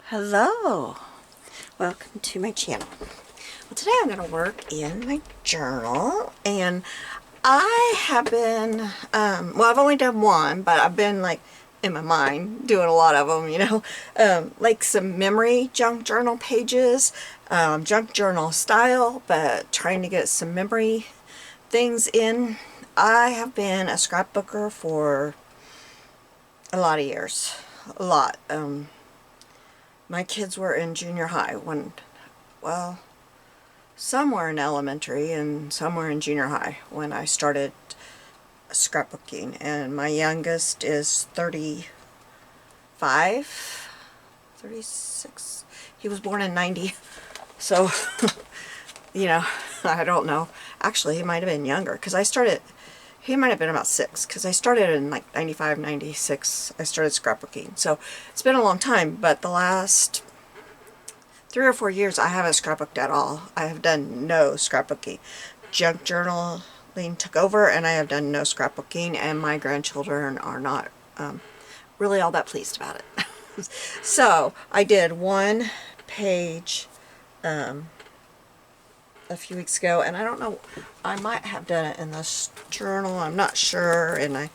Hello, welcome to my channel. Well, today I'm going to work in my journal, and I have been, well, I've only done one, but I've been like in my mind doing a lot of them, like some memory junk journal pages, junk journal style, but trying to get some memory things in. I have been a scrapbooker for a lot of years, a lot. My kids were in junior high when, well, some were in elementary and some were in junior high when I started scrapbooking, and my youngest is 35, 36. He was born in 90, so, I don't know. Actually, he might have been younger, because he might have been about 6, because I started in like 95, 96, I started scrapbooking. So it's been a long time, but the last 3 or 4 years I haven't scrapbooked at all. I have done no scrapbooking. Junk journaling took over, and I have done no scrapbooking, and my grandchildren are not really all that pleased about it. So I did one page a few weeks ago, and I don't know, I might have done it in this journal, I'm not sure, and I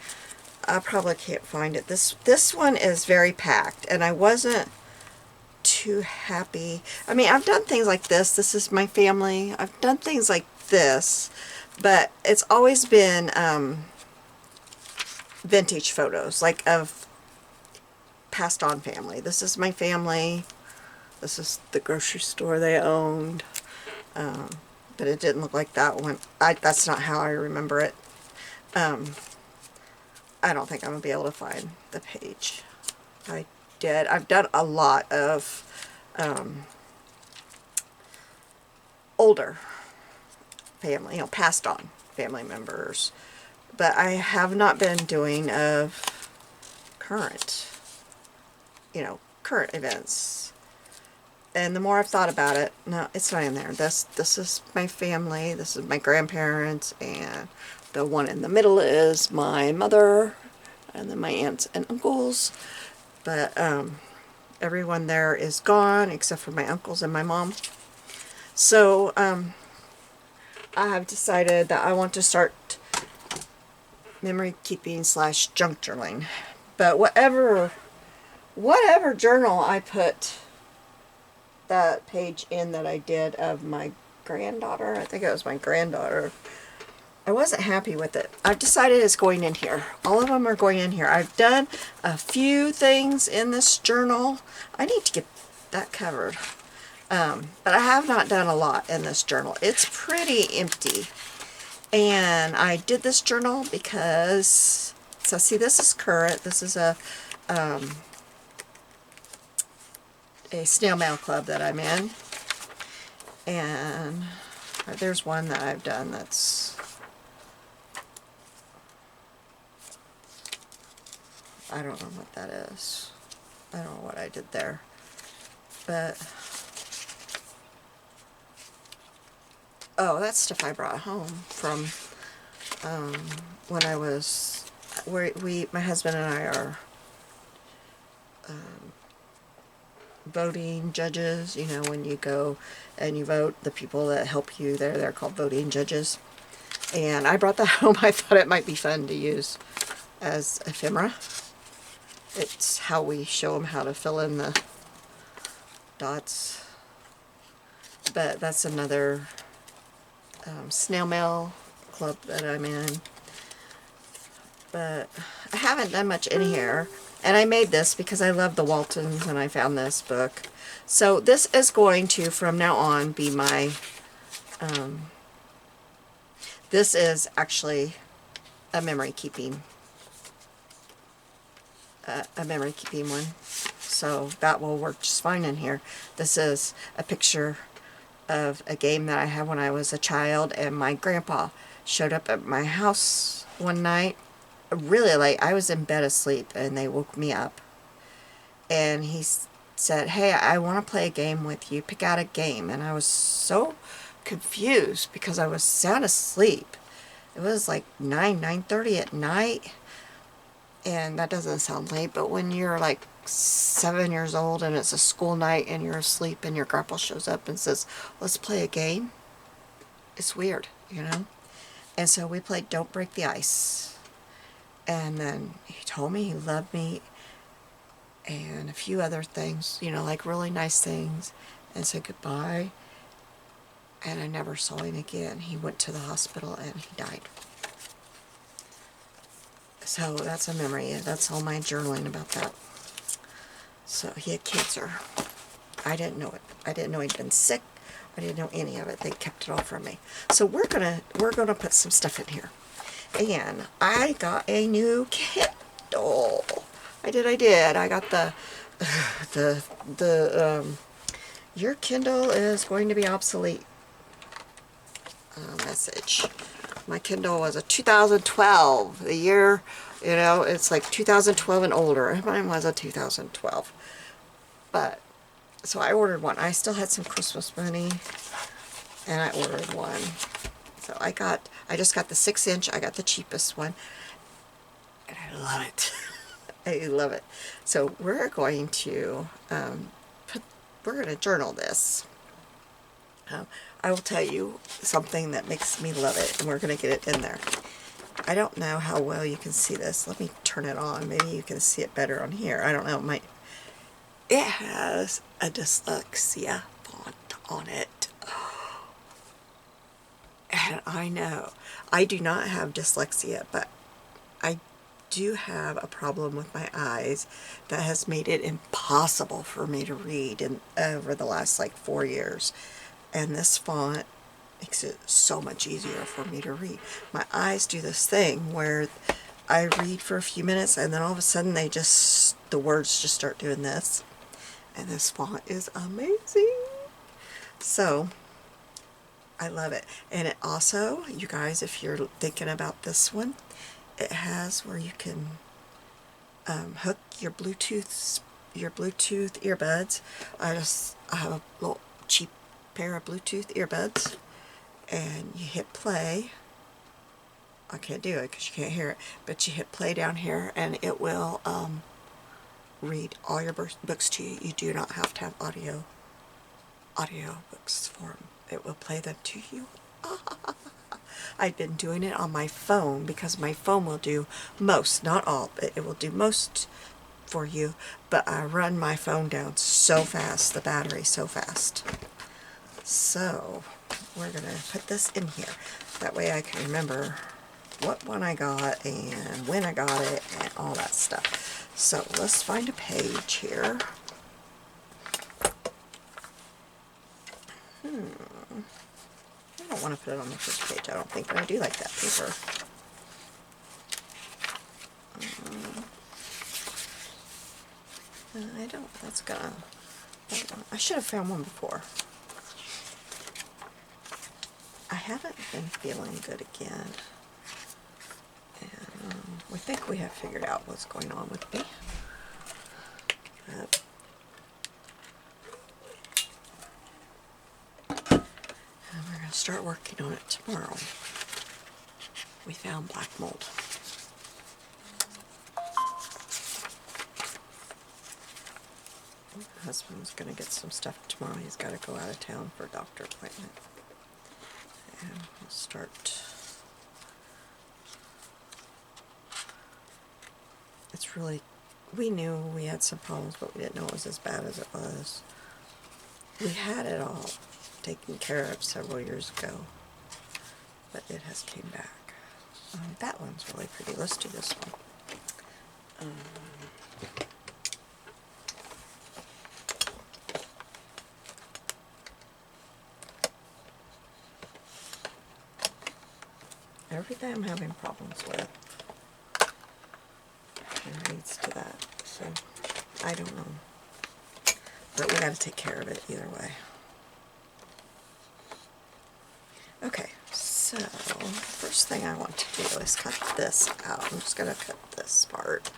probably can't find it. This one is very packed, and I wasn't too happy. I mean, I've done things like this is my family, I've done things like this, but it's always been vintage photos, like of passed on family. This is my family, this is the grocery store they owned. But it didn't look like that one. That's not how I remember it. I don't think I'm going to be able to find the page. I've done a lot of older family, passed on family members. But I have not been doing of current, current events. And the more I've thought about it, no, it's not in there. This is my family, this is my grandparents, and the one in the middle is my mother, and then my aunts and uncles. But everyone there is gone except for my uncles and my mom. So I have decided that I want to start memory keeping / junk journaling. But whatever journal I put that page in that I did of my granddaughter, I think it was my granddaughter, I wasn't happy with it. I've decided it's going in here. All of them are going in here. I've done a few things in this journal. I need to get that covered. But I have not done a lot in this journal. It's pretty empty. And I did this journal because, so see, this is current. This is a snail mail club that I'm in, and there's one that I've done that's, I don't know what that is. I don't know what I did there, but oh, that's stuff I brought home from when I was, my husband and I are voting judges. When you go and you vote, the people that help you there, they're called voting judges. And I brought that home. I thought it might be fun to use as ephemera. It's how we show them how to fill in the dots. But that's another snail mail club that I'm in. But I haven't done much in here. And I made this because I love the Waltons, and I found this book. So this is going to, from now on, be my, this is actually a memory keeping one. So that will work just fine in here. This is a picture of a game that I had when I was a child, and my grandpa showed up at my house one night really late. I was in bed asleep, and they woke me up, and he said, "Hey, I want to play a game with you. Pick out a game." And I was so confused because I was sound asleep. It was like 9:30 at night, and that doesn't sound late, but when you're like 7 years old and it's a school night and you're asleep and your grandpa shows up and says, let's play a game. It's weird, you know? And so we played Don't Break the Ice. And then he told me he loved me and a few other things, you know, like really nice things, and said goodbye. And I never saw him again. He went to the hospital and he died. So that's a memory. That's all my journaling about that. So he had cancer. I didn't know it. I didn't know he'd been sick. I didn't know any of it. They kept it all from me. So we're gonna put some stuff in here. And I got a new Kindle. I did. I got your Kindle is going to be obsolete message. My Kindle was a 2012. The year, you know, it's like 2012 and older. Mine was a 2012. But, so I ordered one. I still had some Christmas money, and I ordered one. So I just got the 6-inch. I got the cheapest one, and I love it. I love it. So we're going to journal this. I will tell you something that makes me love it, and we're going to get it in there. I don't know how well you can see this. Let me turn it on. Maybe you can see it better on here. I don't know. It has a dyslexia font on it. And I know. I do not have dyslexia, but I do have a problem with my eyes that has made it impossible for me to read over the last like 4 years. And this font makes it so much easier for me to read. My eyes do this thing where I read for a few minutes and then all of a sudden the words just start doing this. And this font is amazing. So, I love it. And it also, you guys, if you're thinking about this one, it has where you can hook your Bluetooth earbuds. I have a little cheap pair of Bluetooth earbuds, and you hit play. I can't do it because you can't hear it, but you hit play down here and it will read all your books to you. You do not have to have audio books for them. It will play them to you. I've been doing it on my phone because my phone will do most, not all, but it will do most for you. But I run my phone down so fast, the battery so fast. So we're going to put this in here. That way I can remember what one I got and when I got it and all that stuff. So let's find a page here. I don't want to put it on the first page, I don't think, but I do like that paper. I don't, I should have found one before. I haven't been feeling good again. And we think we have figured out what's going on with me. And we're going to start working on it tomorrow. We found black mold. My husband's going to get some stuff tomorrow. He's got to go out of town for a doctor appointment. And we'll start. It's really, we knew we had some problems, but we didn't know it was as bad as it was. We had it all taken care of several years ago, but it has came back. That one's really pretty. Let's do this one. Everything I'm having problems with leads to that, so I don't know. But we got to take care of it either way. Okay, so first thing I want to do is cut this out. I'm just going to cut this part.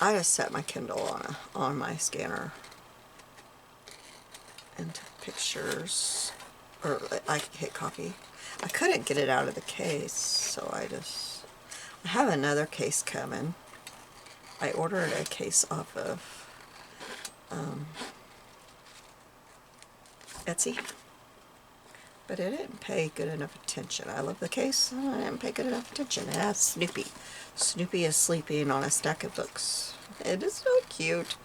I just set my Kindle on my scanner and took pictures, or I hit copy. I couldn't get it out of the case, so I have another case coming. I ordered a case off of Etsy, but it didn't pay good enough attention. I love the case, I didn't pay good enough attention. It has Snoopy. Snoopy is sleeping on a stack of books. It is so cute.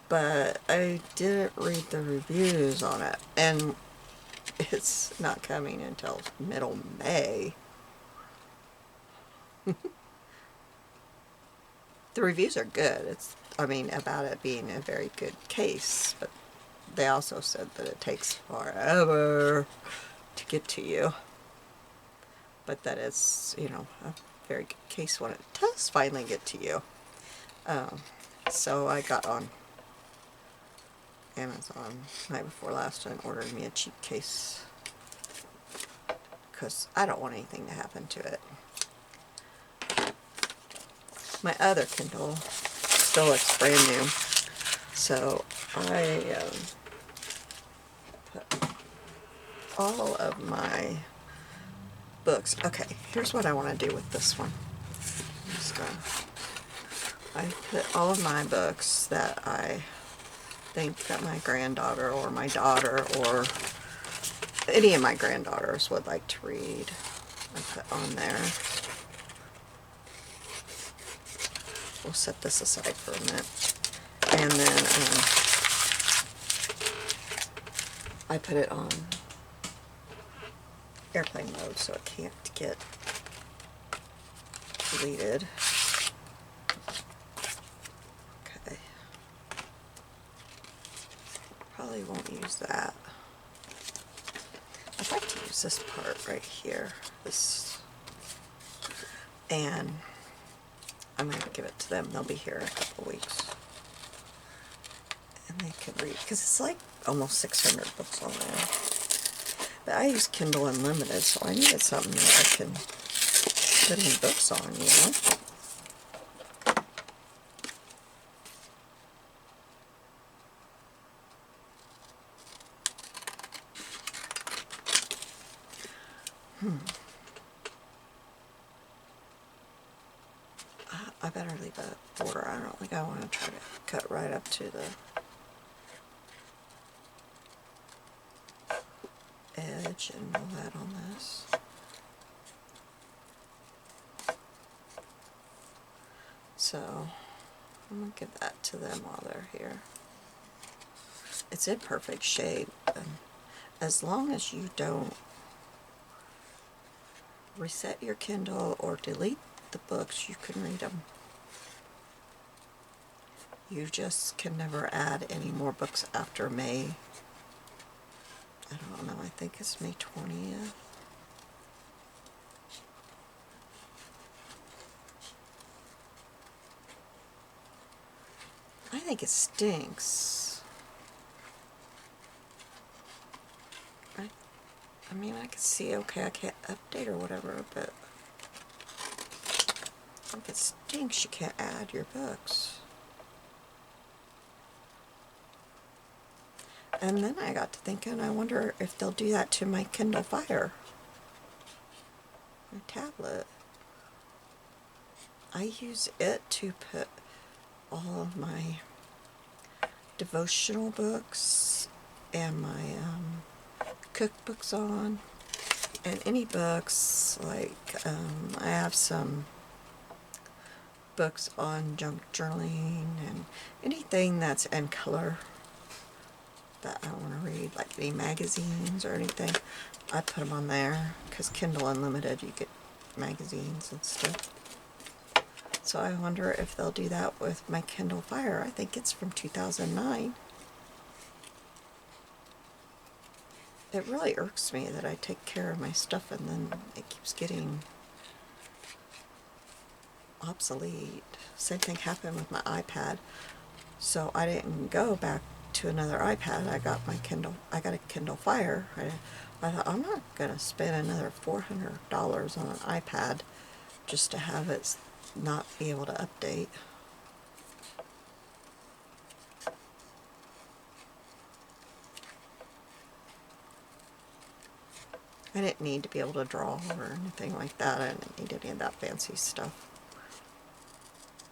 But I didn't read the reviews on it, and it's not coming until middle May. The reviews are good. I mean, about it being a very good case, but they also said that it takes forever to get to you. But that it's, you know, a very good case when it does finally get to you. So I got on Amazon night before last and ordered me a cheap case, because I don't want anything to happen to it. My other Kindle still looks brand new, so I put all of my books. Okay, here's what I want to do with this one. I put all of my books that I think that my granddaughter or my daughter or any of my granddaughters would like to read. I put on there. We'll set this aside for a minute. And then I put it on airplane mode so it can't get deleted. Okay. Probably won't use that. I'd like to use this part right here. This. And I'm going to give it to them. They'll be here in a couple weeks. And they can read, because it's like almost 600 books on there. But I use Kindle Unlimited, so I needed something that I can put any books on, you know? I better leave a border. I don't think I want to try to cut right up to the edge and all that on this. So I'm going to give that to them while they're here. It's in perfect shape, and as long as you don't reset your Kindle or delete the books, you can read them. You just can never add any more books after May. I don't know, I think it's May 20th. I think it stinks. I mean, I can see, okay, I can't update or whatever, but if it stinks, you can't add your books. And then I got to thinking, I wonder if they'll do that to my Kindle Fire, my tablet. I use it to put all of my devotional books and my cookbooks on, and any books, like I have some books on junk journaling and anything that's in color that I want to read, like any magazines or anything. I put them on there, because Kindle Unlimited, you get magazines and stuff. So I wonder if they'll do that with my Kindle Fire. I think it's from 2009. It really irks me that I take care of my stuff and then it keeps getting obsolete. Same thing happened with my iPad. So I didn't go back to another iPad. I got a Kindle Fire. I thought, I'm not going to spend another $400 on an iPad just to have it not be able to update. I didn't need to be able to draw or anything like that. I didn't need any of that fancy stuff.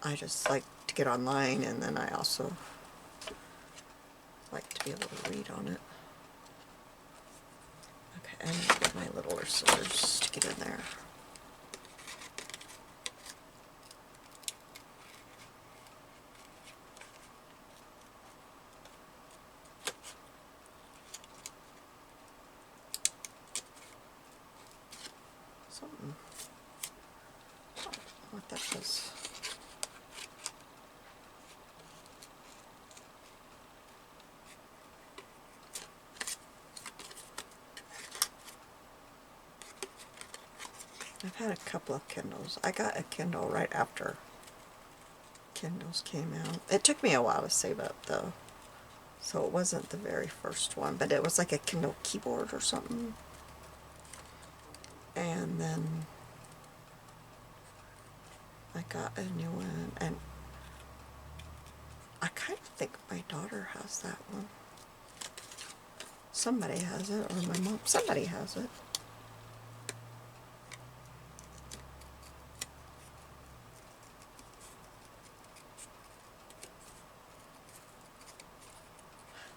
I just like to get online, and then I also like to be able to read on it. Okay, I need to get my littler scissors to get in there. Something. What that is. I've had a couple of Kindles. I got a Kindle right after Kindles came out. It took me a while to save up though, so it wasn't the very first one, but it was like a Kindle keyboard or something. And then I got a new one, and I kind of think my daughter has that one. Somebody has it, or my mom. Somebody has it.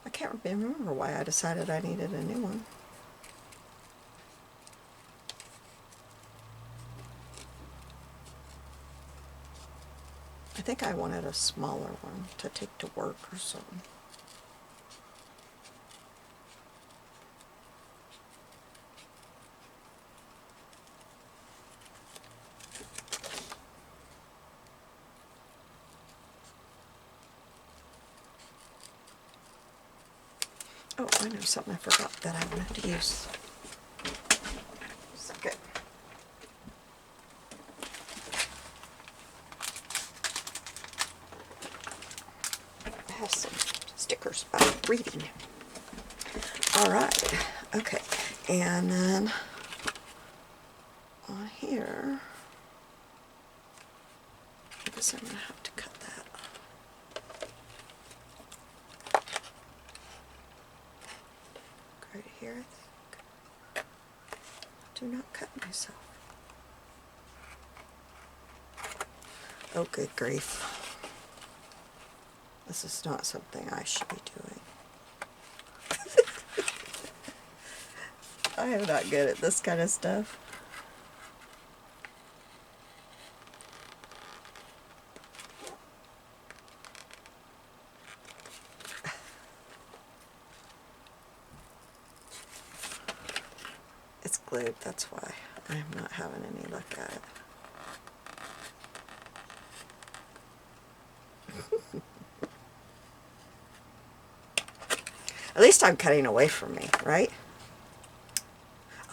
I can't remember why I decided I needed a new one. I think I wanted a smaller one to take to work or something. Oh, I know something I forgot that I wanted to use. Okay. I have some stickers about reading. Alright, okay. And then on here, I guess I'm going to have to cut that. Right here, I think. Do not cut myself. Oh, good grief. This is not something I should be doing. I am not good at this kind of stuff. It's glued, that's why I am not having any luck at it. At least I'm cutting away from me, right?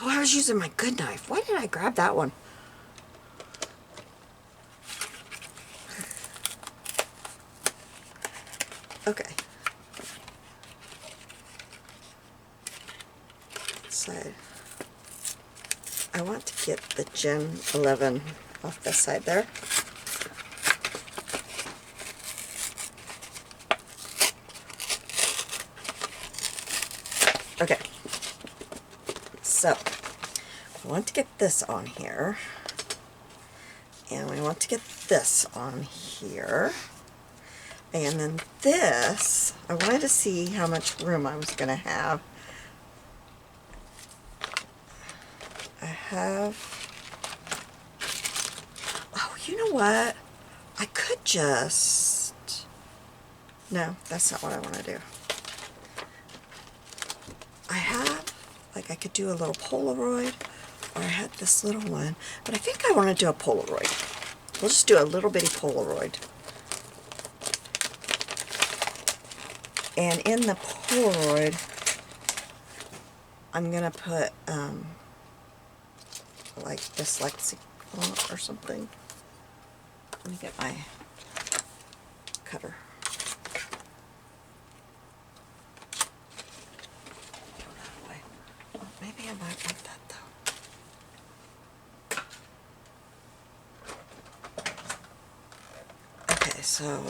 Oh, I was using my good knife. Why did I grab that one? Okay. Side. I want to get the Gen 11 off this side there. Okay. So, we want to get this on here. And we want to get this on here. And then this, I wanted to see how much room I was going to have. I have, oh, you know what? I could just, no, that's not what I want to do. I have, like I could do a little Polaroid, or I had this little one, but I think I want to do a Polaroid. We'll just do a little bitty Polaroid. And in the Polaroid, I'm going to put, like dyslexic font or something. Let me get my cutter. Go that way. Oh, maybe I might want that though. Okay, so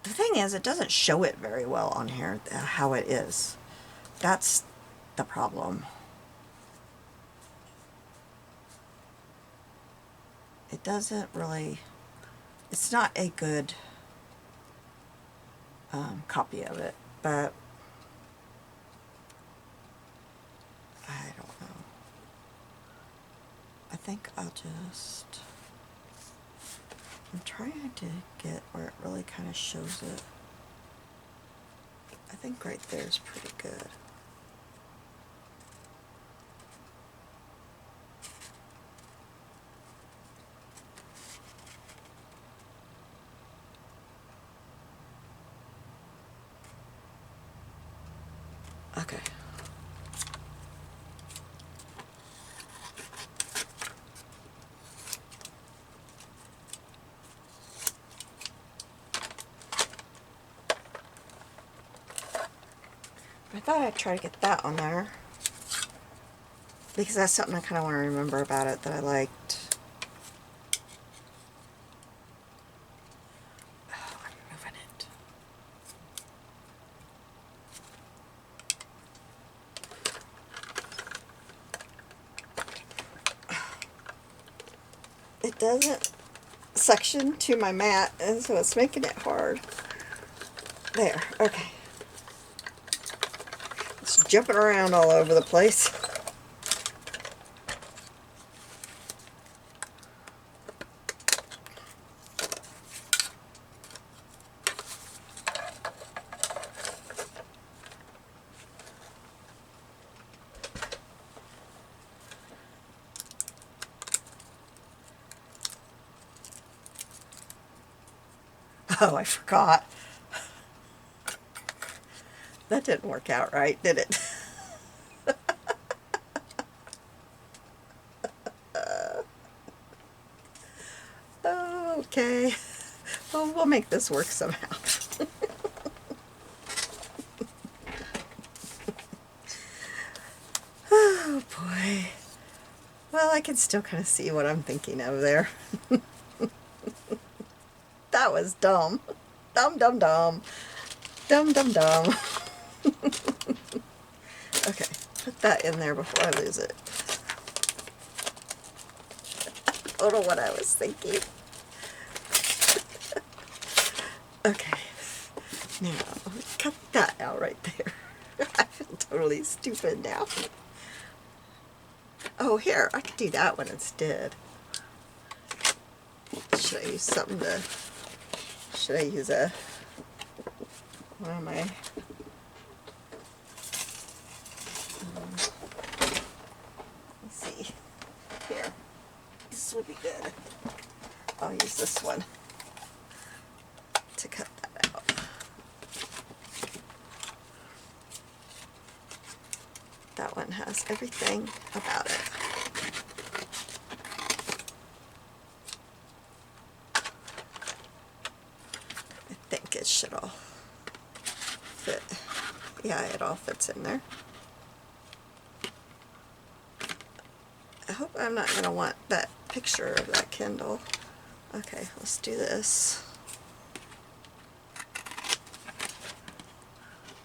the thing is, it doesn't show it very well on here, how it is. That's the problem. it doesn't really, it's not a good copy of it, but I don't know. I think I'll just, I'm trying to get where it really kind of shows it. I think right there is pretty good. Okay. I thought I'd try to get that on there, because that's something I kind of want to remember about it that I liked. Oh, I'm moving it. It doesn't suction to my mat, and so it's making it hard. There, okay. It's jumping around all over the place. Oh, I forgot. That didn't work out right, did it? Okay. Well, we'll make this work somehow. Oh, boy. Well, I can still kind of see what I'm thinking of there. That was dumb. Dumb, dumb, dumb. Dumb, dumb, dumb. Okay, put that in there before I lose it. I don't know what I was thinking. Okay, now cut that out right there. I feel totally stupid now. Oh, here, I could do that one instead. Should I use something to, should I use a, what am I? Let's see. Here, this would be good. I'll use this one to cut that out. That one has everything about it. I think it should all fit. Yeah, it all fits in there. I hope I'm not going to want that picture of that Kindle. Okay, let's do this.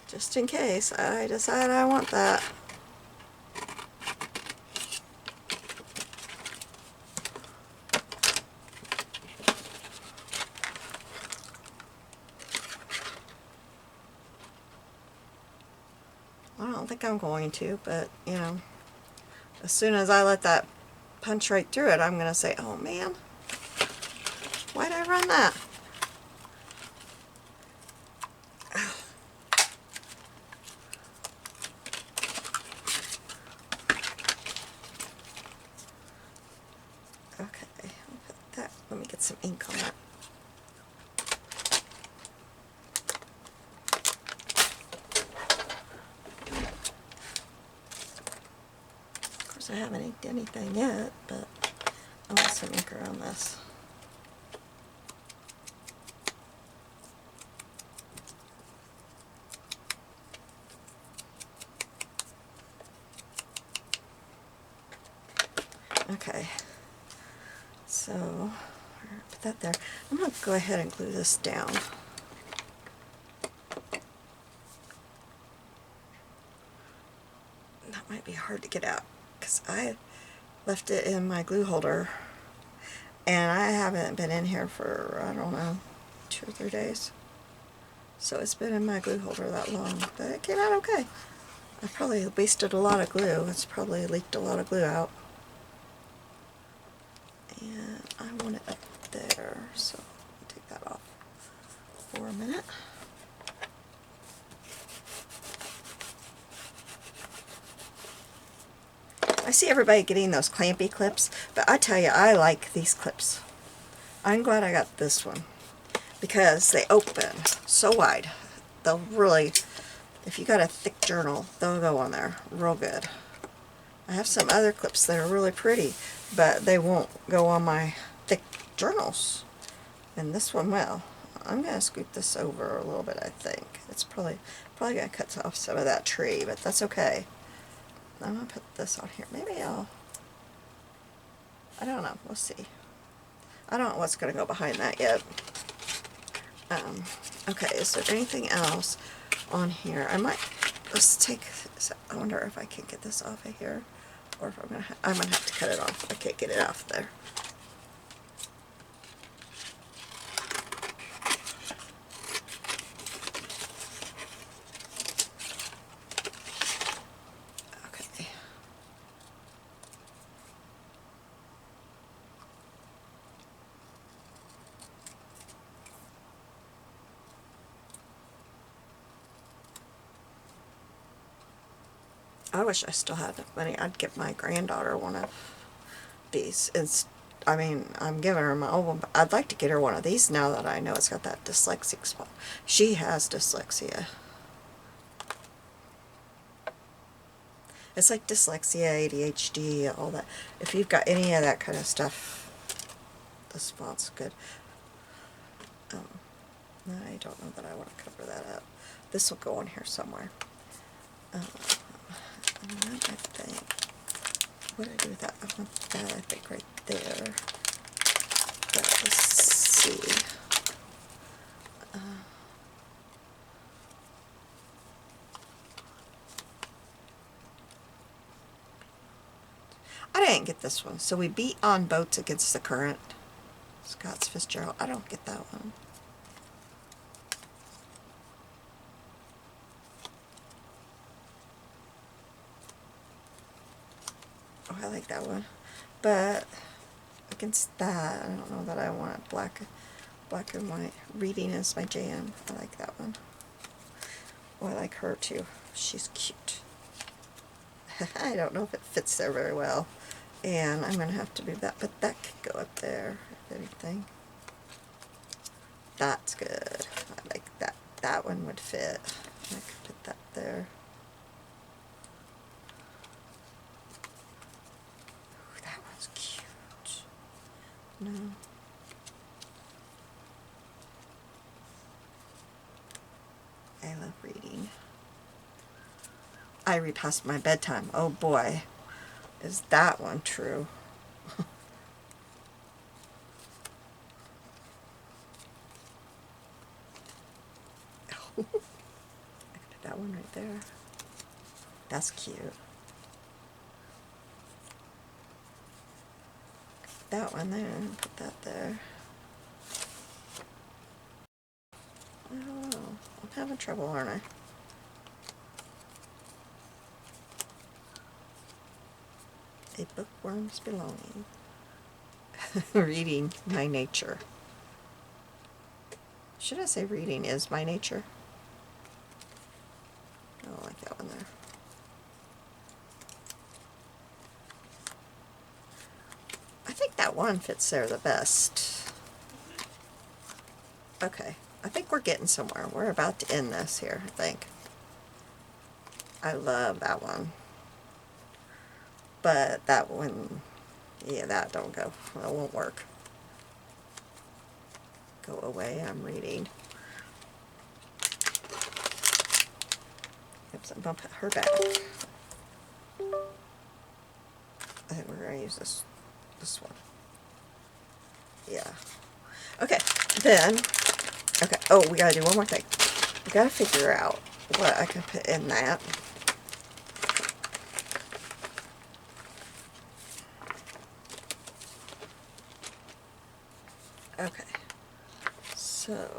Just in case I decide I want that. I don't think I'm going to, but, you know, as soon as I let that punch right through it, I'm going to say, oh man, why'd I run that? Okay, I'll put that, let me get some ink on that. Of course I haven't inked anything yet, but I want some ink around this. Okay, so put that there. I'm going to go ahead and glue this down. That might be hard to get out because I left it in my glue holder And I haven't been in here for, I don't know, 2 or 3 days. So it's been in my glue holder that long, but it came out okay. I probably wasted a lot of glue. It's probably leaked a lot of glue out. And I want it up there, so I'll take that off for a minute. I see everybody getting those clampy clips, but I tell you, I like these clips. I'm glad I got this one because they open so wide. They'll really, if you got a thick journal, they'll go on there real good. I have some other clips that are really pretty, but they won't go on my thick journals. And this one will. I'm going to scoot this over a little bit, I think. It's probably going to cut off some of that tree, but that's okay. I'm going to put this on here. Maybe I don't know. We'll see. I don't know what's going to go behind that yet. Okay, is there anything else on here? I wonder if I can get this off of here, or if I'm going to have to cut it off. I can't get it off there. Okay. I wish I still had enough money. I'd give my granddaughter one of these. I'm giving her my old one, but I'd like to get her one of these now that I know it's got that dyslexic spot. She has dyslexia. It's like dyslexia, ADHD, all that. If you've got any of that kind of stuff, this font's good. I don't know that I want to cover that up. This will go on here somewhere. I think, what did I do with that? I want that, I think, right there. But let's see. I didn't get this one. So we beat on boats against the current. Scott's Fitzgerald. I don't get that one. Oh, I like that one. But against that, I don't know that I want it black and white. Reading is my jam. I like that one. Oh, I like her too. She's cute. I don't know if it fits there very well. And I'm going to have to move that, but that could go up there, if anything. That's good. I like that. That one would fit. I could put that there. Ooh, that one's cute. No. I love reading. I read past my bedtime. Oh boy. Is that one true? I could put that one right there. That's cute. Put that one there and put that there. I don't know. I'm having trouble, aren't I? A bookworm's belonging. Reading my nature. Should I say reading is my nature? I don't like that one there. I think that one fits there the best. Okay, I think we're getting somewhere. We're about to end this here, I think. I love that one. But that one, yeah, that don't go. That won't work. Go away, I'm reading. Oops, I'm going to put her back. I think we're going to use this one. Yeah. Okay, then, okay, oh, we got to do one more thing. We got to figure out what I can put in that. Okay, so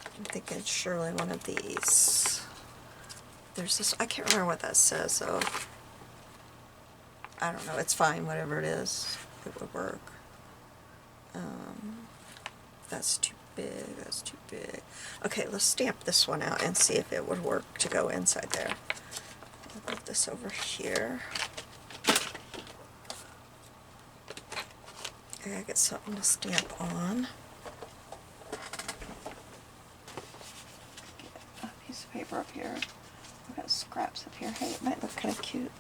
I'm thinking surely one of these. There's this, I can't remember what that says, so I don't know, it's fine, whatever it is, it would work. That's too big, that's too big. Okay, let's stamp this one out and see if it would work to go inside there. I'll put this over here. I gotta get something to stamp on. Get a piece of paper up here. I've got scraps up here. Hey, it might look kind of cute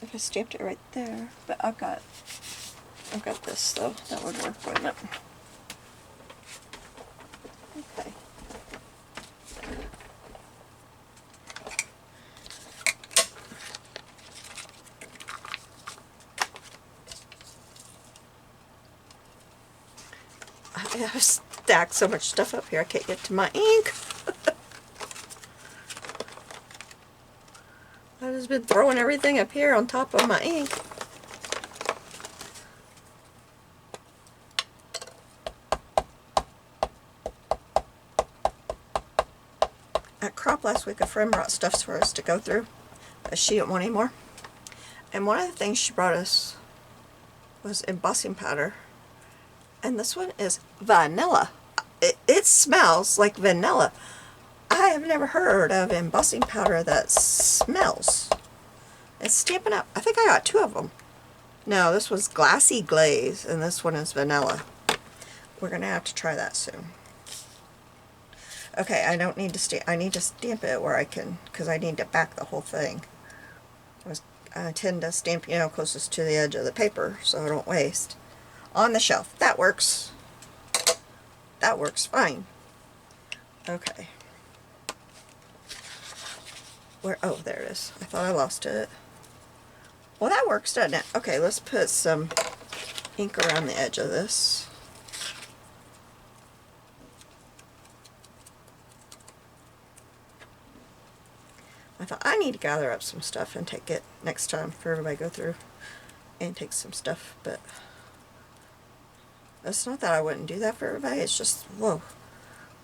if I stamped it right there. But I've got this though. That would work, wouldn't it? Okay. I have stacked so much stuff up here I can't get to my ink. I've just been throwing everything up here on top of my ink. At Crop last week, a friend brought stuff for us to go through that she didn't want anymore. And one of the things she brought us was embossing powder. And this one is vanilla. It smells like vanilla. I have never heard of embossing powder that smells. It's Stampin' Up. I think I got 2 of them. No, this was Glassy Glaze, and this one is vanilla. We're going to have to try that soon. Okay, I don't need to stamp. I need to stamp it where I can, because I need to back the whole thing. I tend to stamp, you know, closest to the edge of the paper so I don't waste. On the shelf. That works. That works fine. Okay. Where? Oh, there it is. I thought I lost it. Well, that works, doesn't it? Okay, let's put some ink around the edge of this. I thought I need to gather up some stuff and take it next time for everybody to go through and take some stuff, but it's not that I wouldn't do that for everybody, it's just, whoa,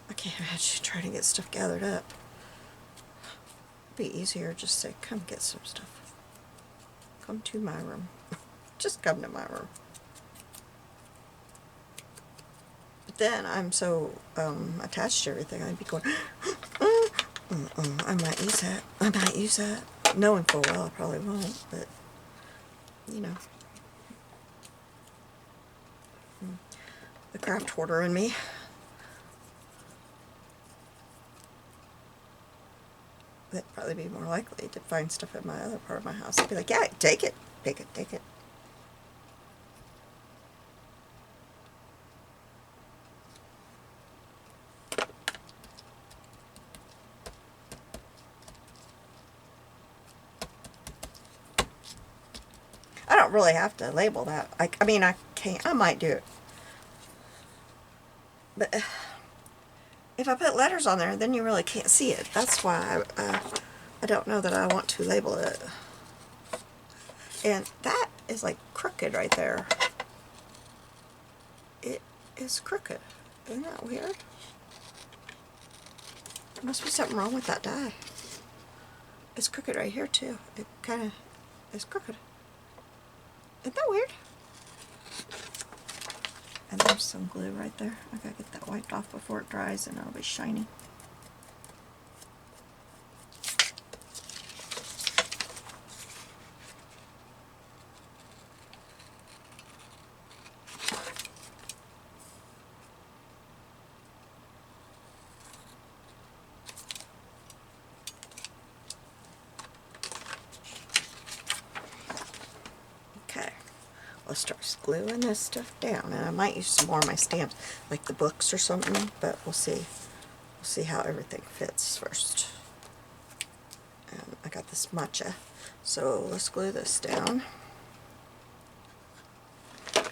I can't imagine trying to get stuff gathered up. It'd be easier just to say, come get some stuff. Come to my room. Just come to my room. But then I'm so attached to everything, I'd be going, I might use that. I might use that. Knowing full well I probably won't, but, you know. The craft hoarder in me. That'd probably be more likely to find stuff in my other part of my house. I'd be like, yeah, take it, take it, take it. I don't really have to label that. I mean, I can't. I might do it. But if I put letters on there, then you really can't see it. That's why I don't know that I want to label it. And that is like crooked right there. It is crooked. Isn't that weird? There must be something wrong with that die. It's crooked right here too. It kind of is crooked. Isn't that weird? And there's some glue right there. I gotta get that wiped off before it dries and it'll be shiny. Let's start gluing this stuff down, and I might use some more of my stamps, like the books or something, but we'll see. We'll see how everything fits first. And I got this matcha, so let's glue this down.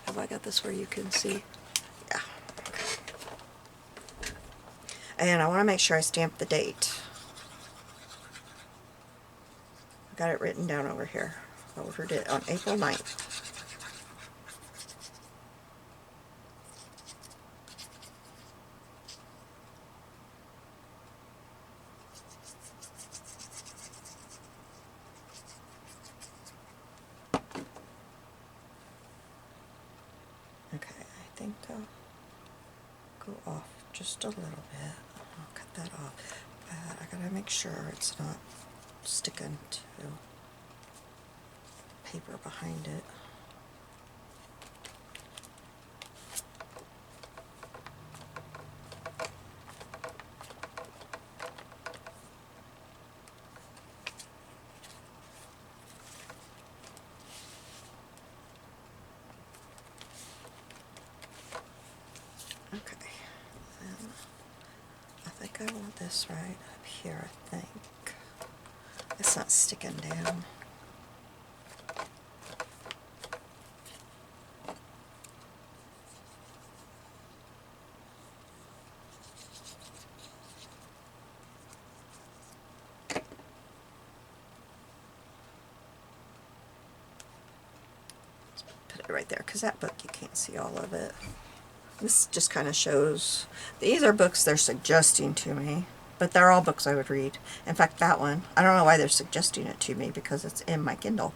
Have I got this where you can see? Yeah. Okay. And I want to make sure I stamp the date. I got it written down over here. I ordered it on April 9th. go off just a little bit. I'll cut that off. But I gotta make sure it's not sticking to paper behind it. Okay, then I think I want this right up here, I think. It's not sticking down. Put it right there, because that book you can't see all of it. This just kind of shows, these are books they're suggesting to me, but they're all books I would read. In fact, that one, I don't know why they're suggesting it to me, because it's in my Kindle.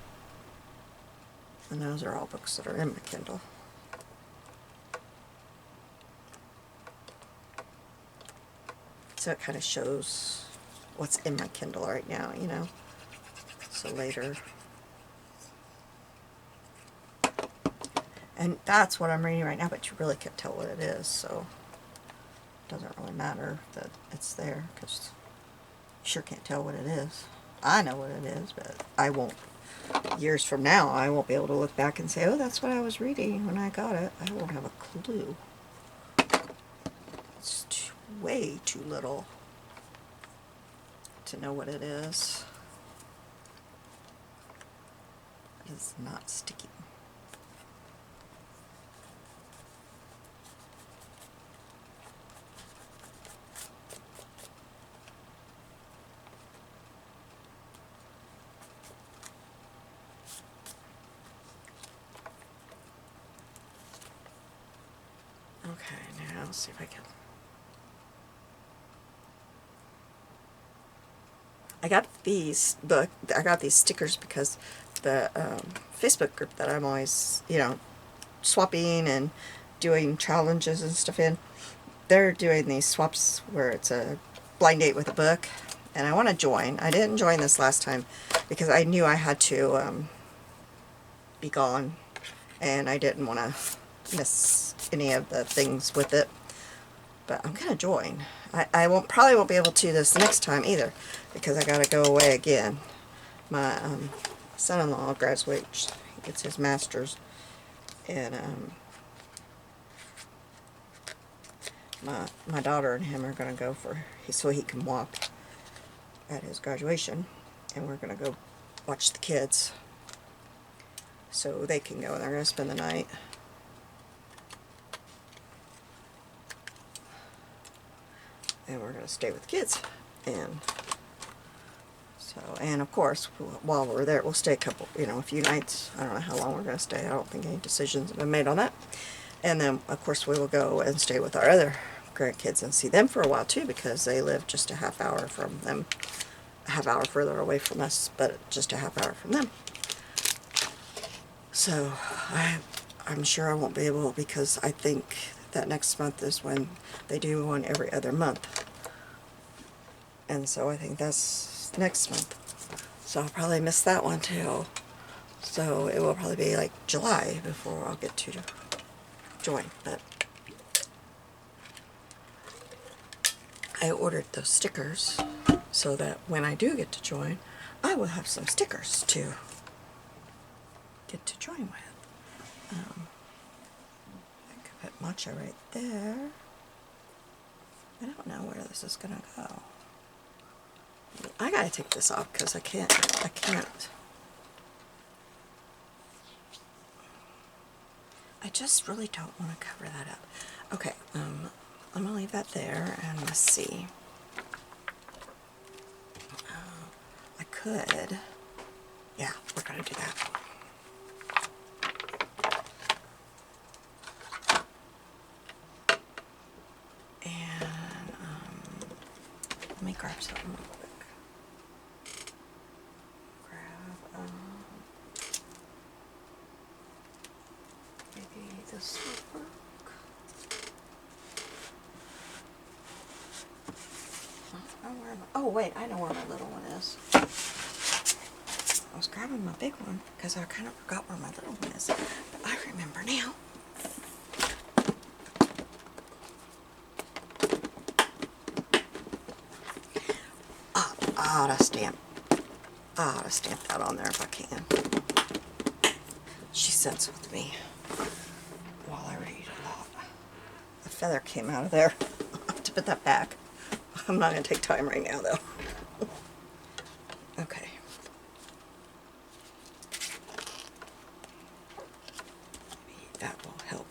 And those are all books that are in my Kindle. So it kind of shows what's in my Kindle right now, you know. So later. And that's what I'm reading right now, but you really can't tell what it is, so it doesn't really matter that it's there, because you sure can't tell what it is. I know what it is, but I won't, years from now, I won't be able to look back and say, oh, that's what I was reading when I got it. I won't have a clue. It's way too little to know what it is. It's not sticky. Okay, now let's see if I can. I got these stickers because the Facebook group that I'm always, you know, swapping and doing challenges and stuff in, they're doing these swaps where it's a blind date with a book, and I want to join. I didn't join this last time because I knew I had to be gone, and I didn't want to miss any of the things with it. But I'm gonna join. I probably won't be able to this next time either, because I gotta go away again. My son-in-law graduates, he gets his master's, and my daughter and him are gonna go so he can walk at his graduation, and we're gonna go watch the kids, so they can go, and they're gonna spend the night. And we're going to stay with the kids. And so, and of course, while we're there, we'll stay a few nights. I don't know how long we're going to stay. I don't think any decisions have been made on that. And then, of course, we will go and stay with our other grandkids and see them for a while too, because they live just a half hour from them. A half hour further away from us, but just a half hour from them. So, I'm sure I won't be able, because I think that next month is when they do one every other month. And so I think that's next month. So I'll probably miss that one too. So it will probably be like July before I'll get to join. But I ordered those stickers so that when I do get to join, I will have some stickers to get to join with. I could put matcha right there. I don't know where this is gonna go. I gotta take this off because I can't. I just really don't want to cover that up. Okay, I'm gonna leave that there, and let's see. I could. Yeah, we're gonna do that. And let me grab something real quick. Grab maybe this will work. Oh wait, I know where my little one is. I was grabbing my big one because I kind of forgot where my little one is. But I remember now. I ought to stamp that on there if I can. She sits with me while I read a lot. A feather came out of there. I'll have to put that back. I'm not going to take time right now though. Okay. Maybe that will help.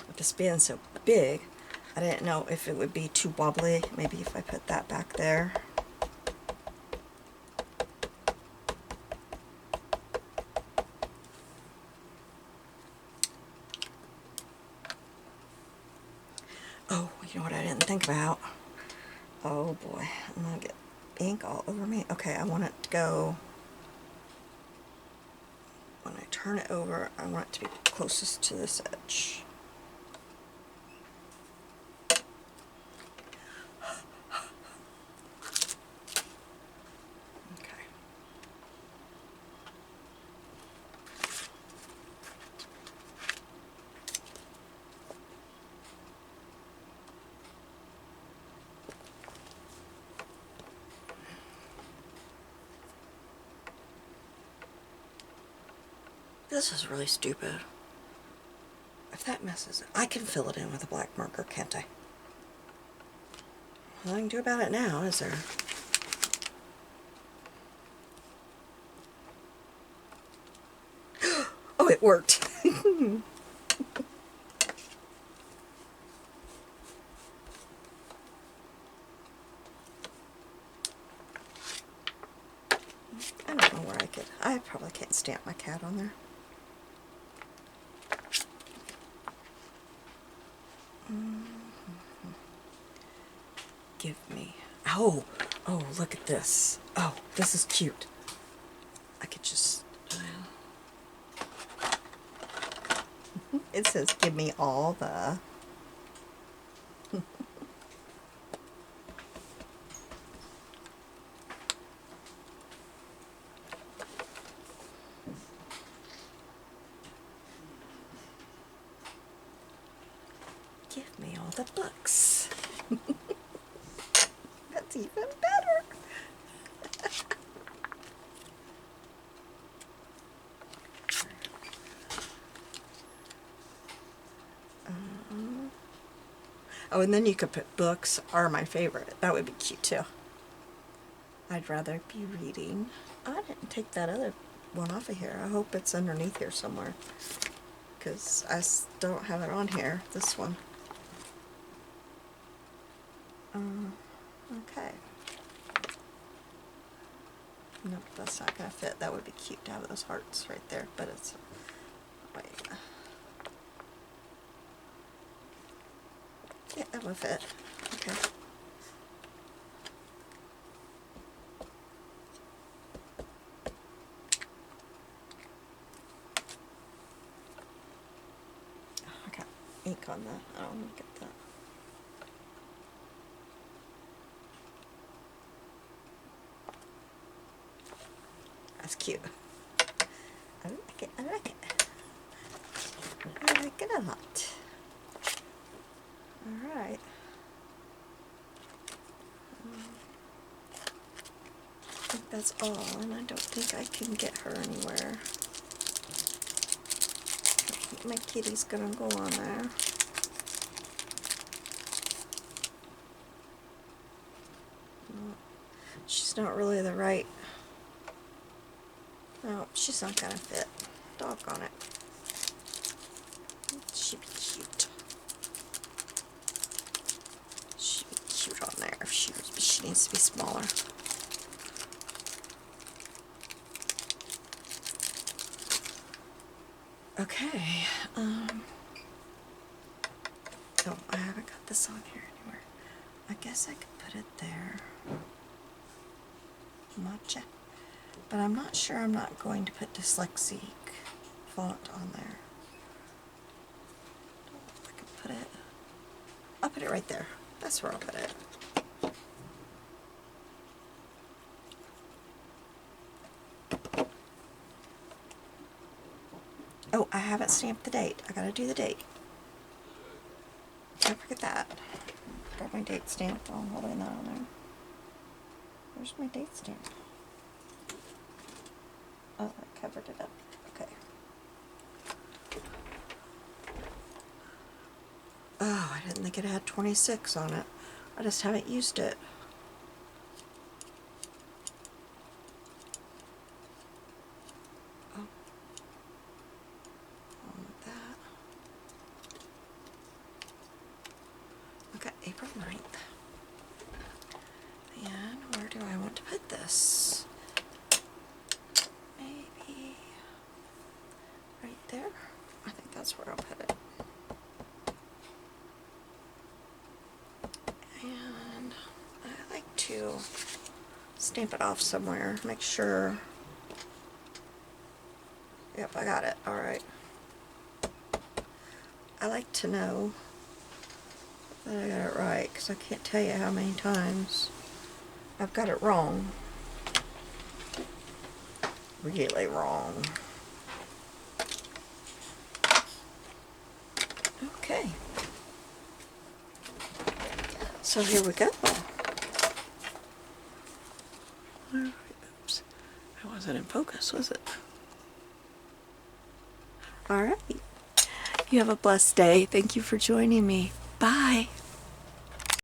With this being so big, I didn't know if it would be too wobbly. Maybe if I put that back there. Oh, you know what I didn't think about? Oh boy, I'm gonna get ink all over me. Okay, I want it to go, when I turn it over, I want it to be closest to this edge. Okay. This is really stupid. If that messes it, I can fill it in with a black marker, can't I? Nothing I can do about it now, is there? Oh, it worked. I don't know where I could. I probably can't stamp my cat on there. Give me. Oh, oh, look at this. Oh, this is cute. I could just. It says, give me all the. Give me all the books. That's even better. Oh, and then you could put books are my favorite. That would be cute too. I'd rather be reading. I didn't take that other one off of here. I hope it's underneath here somewhere, because I don't have it on here, this one. Okay. Nope, that's not going to fit. That would be cute to have those hearts right there, but it's... Wait. Yeah, that would fit. Okay. I got ink on that. I don't want to get that. That's cute. I like it. I like it. I like it a lot. Alright. I think that's all, and I don't think I can get her anywhere. I think my kitty's gonna go on there. No, she's not really the right... No, she's not gonna fit. Doggone it. She'd be cute. She'd be cute on there if she was, but she needs to be smaller. Okay, oh, I haven't got this on here anywhere. I guess I could put it there. Matcha. But I'm not sure I'm not going to put dyslexic font on there. I can put it, I'll put it right there. That's where I'll put it. Oh, I haven't stamped the date. I gotta do the date. Don't forget that. Got my date stamp. Oh, I'm holding that on there. Where's my date stamp? Oh, I covered it up. Okay. Oh, I didn't think it had 26 on it. I just haven't used it. Oh. On with that. Okay, April 9th. And where do I want to put this? Maybe right there. I think that's where I'll put it. And I like to stamp it off somewhere, make sure. Yep, I got it. Alright. I like to know that I got it right, because I can't tell you how many times I've got it wrong. Really wrong. Okay. So here we go. Oops. That wasn't in focus, was it? Alright. You have a blessed day. Thank you for joining me. Bye.